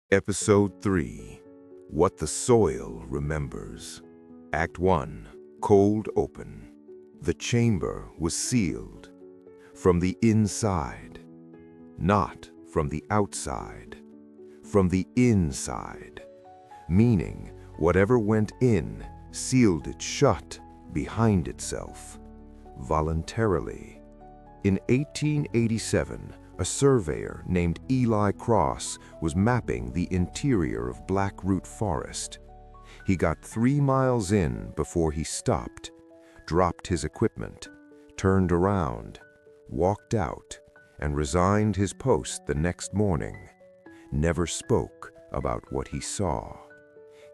Episode 3. What the Soil Remembers. Act 1. Cold Open. The chamber was sealed. From the inside. Not from the outside. From the inside. Meaning, whatever went in sealed it shut behind itself. Voluntarily. In 1887, a surveyor named Eli Cross was mapping the interior of Blackroot Forest. He got 3 miles in before he stopped, dropped his equipment, turned around, walked out, and resigned his post the next morning. Never spoke about what he saw.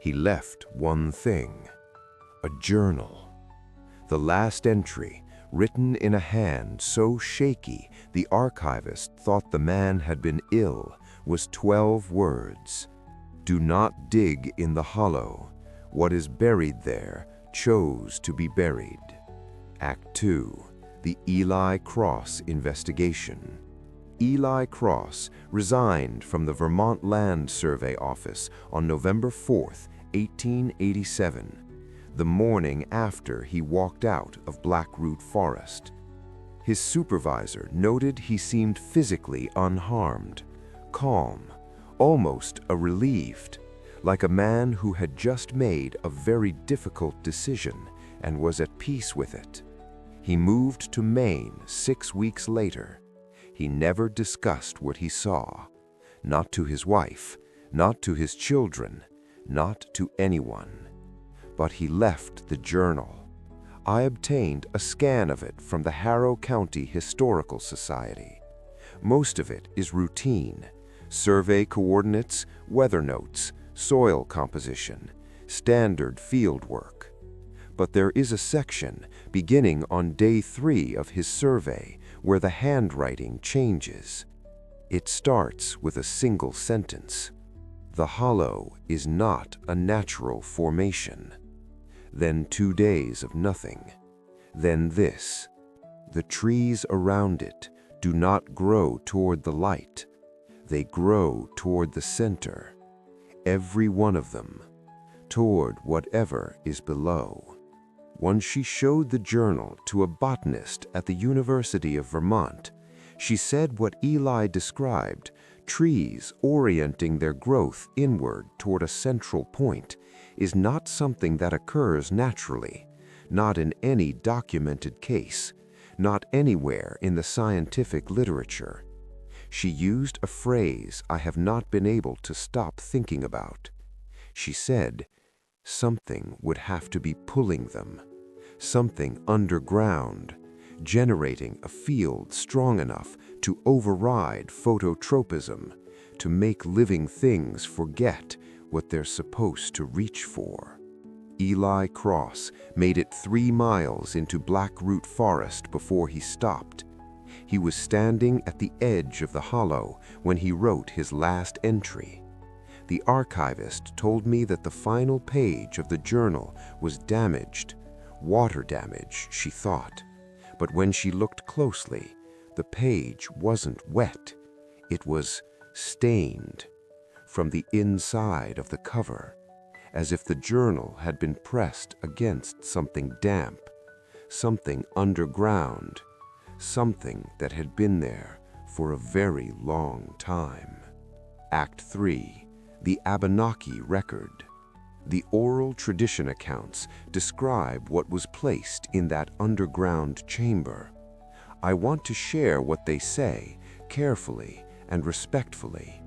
He left one thing: a journal. The last entry, written in a hand so shaky the archivist thought the man had been ill, was 12 words. Do not dig in the hollow. What is buried there chose to be buried. Act 2. The Eli Cross investigation. Eli Cross resigned from the Vermont Land Survey Office on November 4th, 1887. The morning after he walked out of Blackroot Forest. His supervisor noted he seemed physically unharmed, calm, almost relieved, like a man who had just made a very difficult decision and was at peace with it. He moved to Maine 6 weeks later. He never discussed what he saw, not to his wife, not to his children, not to anyone. But he left the journal. I obtained a scan of it from the Harrow County Historical Society. Most of it is routine: survey coordinates, weather notes, soil composition, standard field work. But there is a section beginning on day 3 of his survey where the handwriting changes. It starts with a single sentence: "The hollow is not a natural formation." Then 2 days of nothing. Then this: "The trees around it do not grow toward the light. They grow toward the center. Every one of them. Toward whatever is below." Once she showed the journal to a botanist at the University of Vermont. She said what Eli described, trees orienting their growth inward toward a central point, is not something that occurs naturally, not in any documented case, not anywhere in the scientific literature. She used a phrase I have not been able to stop thinking about. She said, something would have to be pulling them, something underground, generating a field strong enough to override phototropism, to make living things forget what they're supposed to reach for. Eli Cross made it 3 miles into Blackroot Forest before he stopped. He was standing at the edge of the hollow when he wrote his last entry. The archivist told me that the final page of the journal was damaged. Water damage, she thought. But when she looked closely, the page wasn't wet. It was stained from the inside of the cover, as if the journal had been pressed against something damp, something underground, something that had been there for a very long time. Act 3. The Abenaki Record. The oral tradition accounts describe what was placed in that underground chamber. I want to share what they say carefully and respectfully,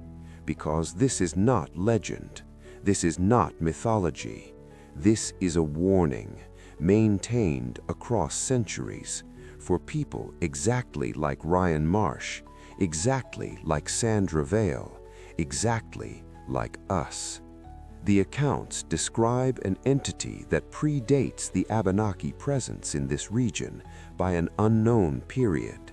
because this is not legend, this is not mythology, this is a warning, maintained across centuries, for people exactly like Ryan Marsh, exactly like Sandra Vale, exactly like us. The accounts describe an entity that predates the Abenaki presence in this region by an unknown period.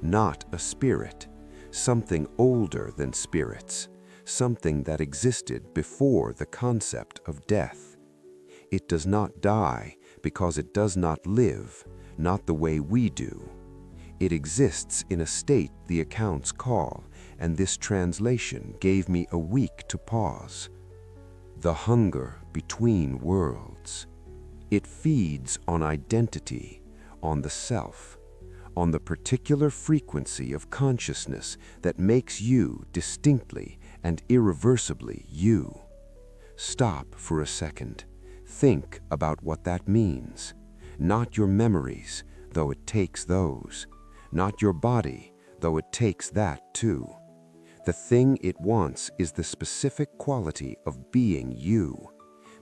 Not a spirit, something older than spirits, something that existed before the concept of death. It does not die because it does not live, not the way we do. It exists in a state the accounts call and this translation gave me a week to pause. The hunger between worlds. It feeds on identity, on the self, on the particular frequency of consciousness that makes you distinctly and irreversibly you. Stop for a second. Think about what that means. Not your memories, though it takes those. Not your body, though it takes that too. The thing it wants is the specific quality of being you.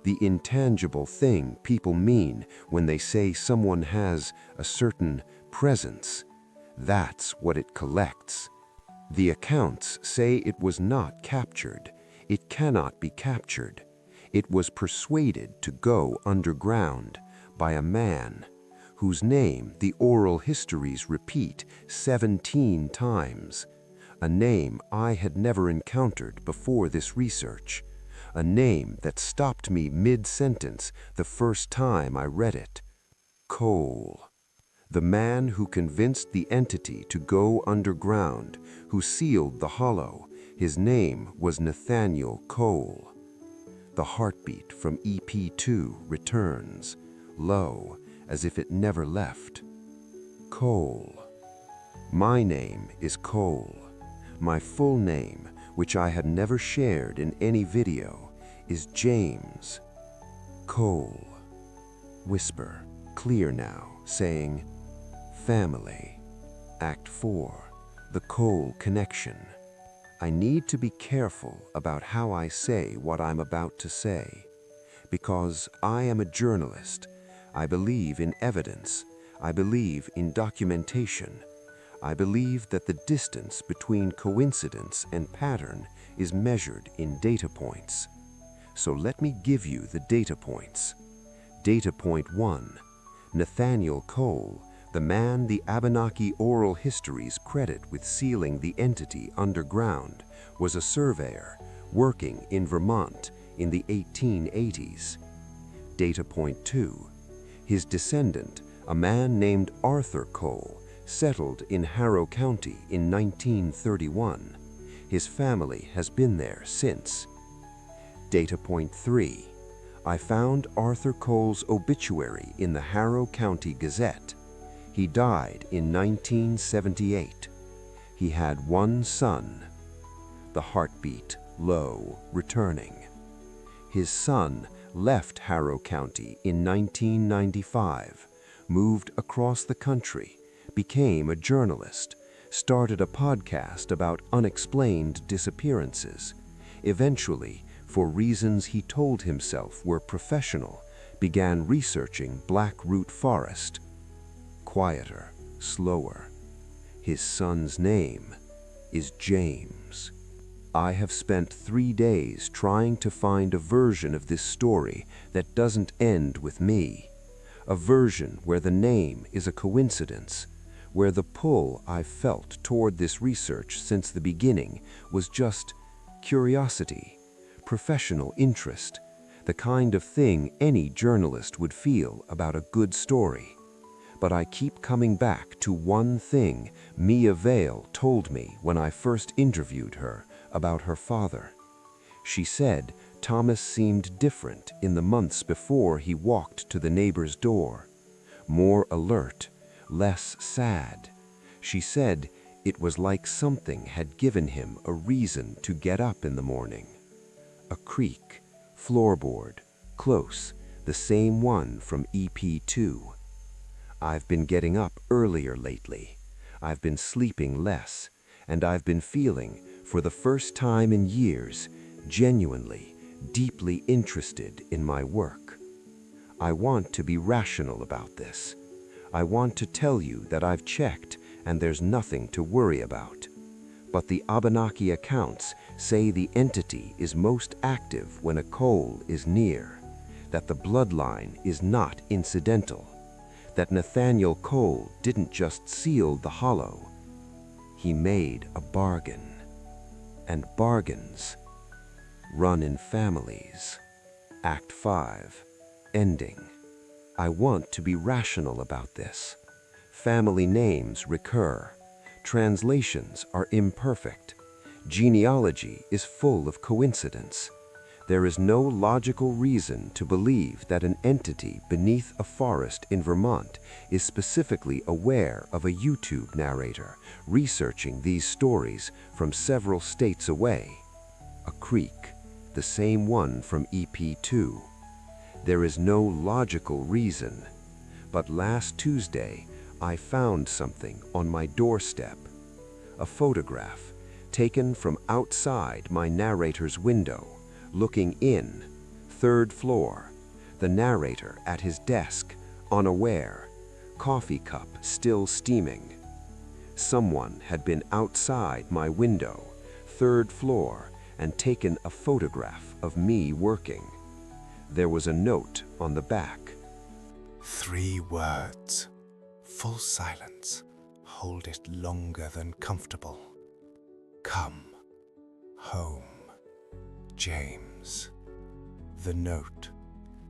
The intangible thing people mean when they say someone has a certain presence. That's what it collects. The accounts say it was not captured. It cannot be captured. It was persuaded to go underground by a man whose name the oral histories repeat 17 times. A name I had never encountered before this research. A name that stopped me mid-sentence the first time I read it. Cole. The man who convinced the entity to go underground, who sealed the hollow, his name was Nathaniel Cole. The heartbeat from EP2 returns, low, as if it never left. Cole. My name is Cole. My full name, which I had never shared in any video, is James Cole. Whisper, clear now, saying, Family. Act 4, the Cole connection. I need to be careful about how I say what I'm about to say, because I am a journalist. I believe in evidence. I believe in documentation. I believe that the distance between coincidence and pattern is measured in data points. So let me give you the data points. Data point 1. Nathaniel Cole, the man the Abenaki oral histories credit with sealing the entity underground, was a surveyor working in Vermont in the 1880s. Data point 2. His descendant, a man named Arthur Cole, settled in Harrow County in 1931. His family has been there since. Data point 3. I found Arthur Cole's obituary in the Harrow County Gazette. He died in 1978. He had one son. The heartbeat, low, returning. His son left Harrow County in 1995, moved across the country, became a journalist, started a podcast about unexplained disappearances. Eventually, for reasons he told himself were professional, began researching Blackroot Forest. Quieter, slower. His son's name is James. I have spent 3 days trying to find a version of this story that doesn't end with me. A version where the name is a coincidence, where the pull I've felt toward this research since the beginning was just curiosity, professional interest, the kind of thing any journalist would feel about a good story. But I keep coming back to one thing Mia Vale told me when I first interviewed her about her father. She said Thomas seemed different in the months before he walked to the neighbor's door. More alert, less sad. She said it was like something had given him a reason to get up in the morning. A creak, floorboard, close, the same one from EP2. I've been getting up earlier lately. I've been sleeping less, and I've been feeling, for the first time in years, genuinely, deeply interested in my work. I want to be rational about this. I want to tell you that I've checked and there's nothing to worry about. But the Abenaki accounts say the entity is most active when a Cole is near, that the bloodline is not incidental, that Nathaniel Cole didn't just seal the hollow. He made a bargain. And bargains run in families. Act 5, ending. I want to be rational about this. Family names recur. Translations are imperfect. Genealogy is full of coincidence. There is no logical reason to believe that an entity beneath a forest in Vermont is specifically aware of a YouTube narrator researching these stories from several states away. A creek, the same one from EP2. There is no logical reason. But last Tuesday, I found something on my doorstep. A photograph taken from outside my narrator's window, looking in, 3rd floor, the narrator at his desk, unaware, coffee cup still steaming. Someone had been outside my window, 3rd floor, and taken a photograph of me working. There was a note on the back. 3 words. Full silence. Hold it longer than comfortable. Come. Home. James. The note.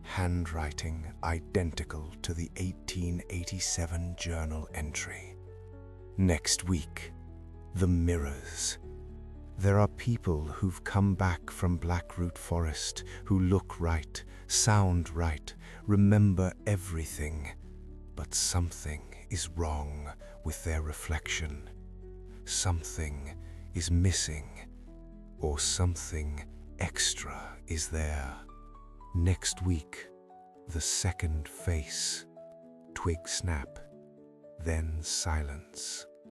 Handwriting identical to the 1887 journal entry. Next week. The mirrors. There are people who've come back from Blackroot Forest who look right, sound right, remember everything, but something is wrong with their reflection. Something is missing, or something extra is there. Next week, the second face. Twig snap, then silence.